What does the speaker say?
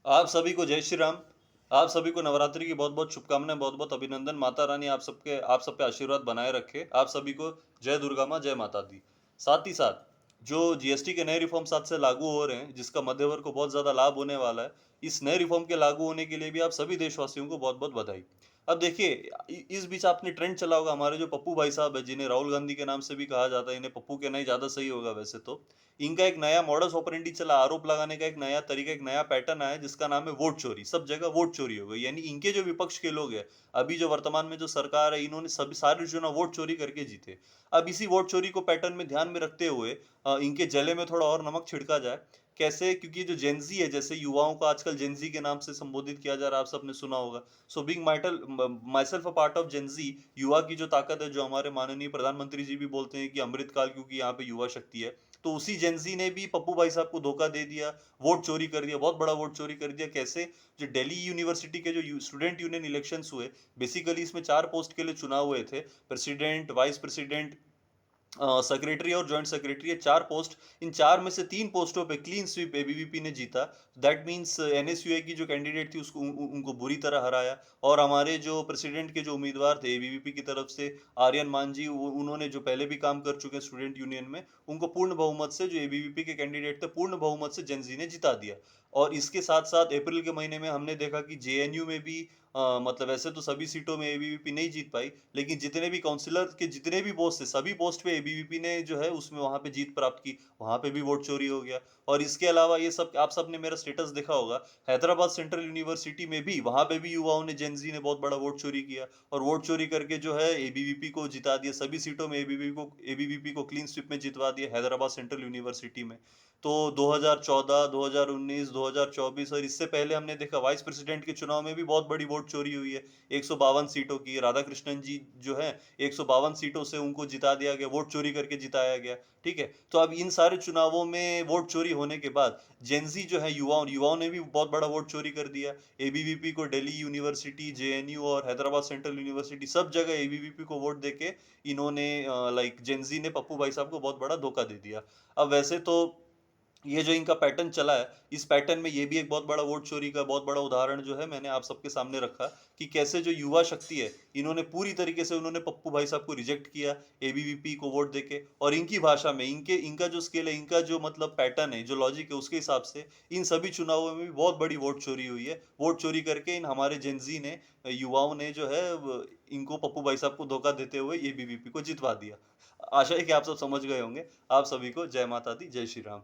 आप सभी को जय श्री राम। आप सभी को नवरात्रि की बहुत-बहुत शुभकामनाएँ, बहुत-बहुत अभिनंदन। माता रानी आप सब पे आशीर्वाद बनाए रखे। आप सभी को जय दुर्गा माँ, जय माता दी। साथ ही साथ जो जीएसटी के नए रिफ़ॉर्म्स आज से लागू हो रहे हैं, जिसका मध्य वर्ग को बहुत ज़्यादा लाभ होने वाला है, इस नए रिफ़ॉर्म के लागू होने के लिए भी आप सभी देशवासियों को बहुत-बहुत बधाई। अब देखिए इस बीच आपने ट्रेंड चला होगा, हमारे जो पप्पू भाई साहब हैं, जिन्हें राहुल गांधी के नाम से भी कहा जाता है, इन्हें पप्पू कहना ही ज़्यादा सही होगा वैसे तो। इनका एक नया मॉडस ऑपरेंडी चला, आरोप लगाने का एक नया तरीका, एक नया पैटर्न आया जिसका नाम है वोट चोरी। सब जगह वोट चोरी हो गई। यानी इनके जो विपक्ष के लोग हैं, अभी जो वर्तमान में जो सरकार है, इन्होंने सभी सारे चुनाव वोट चोरी करके जीते। अब इसी वोट चोरी को पैटर्न में ध्यान में रखते हुए इनके जले में थोड़ा और नमक छिड़का जाए। कैसे? क्योंकि जो जेन ज़ी है, जैसे युवाओं को आजकल जेन ज़ी के नाम से संबोधित किया जा रहा है, आप सबने सुना होगा। So being myself a part of Gen Z, युवा की जो ताकत है, जो हमारे माननीय प्रधानमंत्री जी भी बोलते हैं कि अमृत काल, क्योंकि यहाँ पे युवा शक्ति है। तो उसी जेन ज़ी ने भी पप्पू भाई साहब को धोखा दे दिया, वोट चोरी कर दिया, बहुत बड़ा वोट चोरी कर दिया। कैसे? जो दिल्ली यूनिवर्सिटी के जो स्टूडेंट यूनियन इलेक्शंस हुए, बेसिकली इसमें 4 पोस्ट के लिए चुनाव हुए थे, प्रेसिडेंट, वाइस प्रेसिडेंट, सेक्रेटरी और जॉइंट सेक्रेटरी, ये 4 पोस्ट। इन 4 में से 3 पोस्टों पे क्लीन स्वीप एबीवीपी ने जीता। दैट मीन्स एनएसयूआई की जो कैंडिडेट थी उसको उनको बुरी तरह हराया। और हमारे जो प्रेसिडेंट के जो उम्मीदवार थे एबीवीपी की तरफ से, आर्यन मान जी, उन्होंने जो पहले भी काम कर चुके हैं स्टूडेंट यूनियन में, उनको पूर्ण बहुमत से, जो एबीवीपी के कैंडिडेट थे, पूर्ण बहुमत से जेनजी ने जिता दिया। और इसके साथ साथ अप्रैल के महीने में हमने देखा कि जेएनयू में भी मतलब वैसे तो सभी सीटों में एबीवीपी नहीं जीत पाई, लेकिन जितने भी काउंसलर के जितने भी पोस्ट थे, सभी पोस्ट पे एबीवीपी ने जो है उसमें वहाँ पे जीत प्राप्त की। वहाँ पे भी वोट चोरी हो गया। और इसके अलावा ये सब आप सबने मेरा स्टेटस देखा होगा, हैदराबाद सेंट्रल यूनिवर्सिटी में भी, वहाँ पे भी युवाओं ने, जेन ज़ी ने बहुत बड़ा वोट चोरी किया और वोट चोरी करके जो है एबीवीपी को जिता दिया। सभी सीटों में एबीवीपी को क्लीन स्वीप में जितवा दिया हैदराबाद सेंट्रल यूनिवर्सिटी में। तो 2014, 2019, 2024 और इससे पहले हमने देखा वाइस प्रेसिडेंट के चुनाव में भी बहुत बड़ी वोट चोरी हुई है। 152 सीटों की राधाकृष्णन जी जो है, 152 सीटों से उनको जिता दिया गया, वोट चोरी करके जिताया गया। ठीक है? तो अब इन सारे चुनावों में वोट चोरी होने के बाद जेन ज़ी जो है, युवाओं युवाओं ने भी बहुत बड़ा वोट चोरी कर दिया। एबीवीपी को दिल्ली यूनिवर्सिटी, जेएनयू और हैदराबाद सेंट्रल यूनिवर्सिटी, सब जगह एबीवीपी को वोट देके इन्होंने लाइक जेन ज़ी ने पप्पू भाई साहब को बहुत बड़ा धोखा दे दिया। अब वैसे तो ये जो इनका पैटर्न चला है, इस पैटर्न में ये भी एक बहुत बड़ा वोट चोरी का बहुत बड़ा उदाहरण जो है मैंने आप सबके सामने रखा, कि कैसे जो युवा शक्ति है, इन्होंने पूरी तरीके से उन्होंने पप्पू भाई साहब को रिजेक्ट किया, एबीवीपी को वोट देके। और इनकी भाषा में, इनका जो स्केल है, इनका जो मतलब पैटर्न है, जो लॉजिक है, उसके हिसाब से इन सभी चुनावों में भी बहुत बड़ी वोट चोरी हुई है। वोट चोरी करके इन हमारे जेन ज़ी ने, युवाओं ने जो है इनको, पप्पू भाई साहब को धोखा देते हुए एबीवीपी को जितवा दिया। आशा है कि आप सब समझ गए होंगे। आप सभी को जय माता दी, जय श्री राम।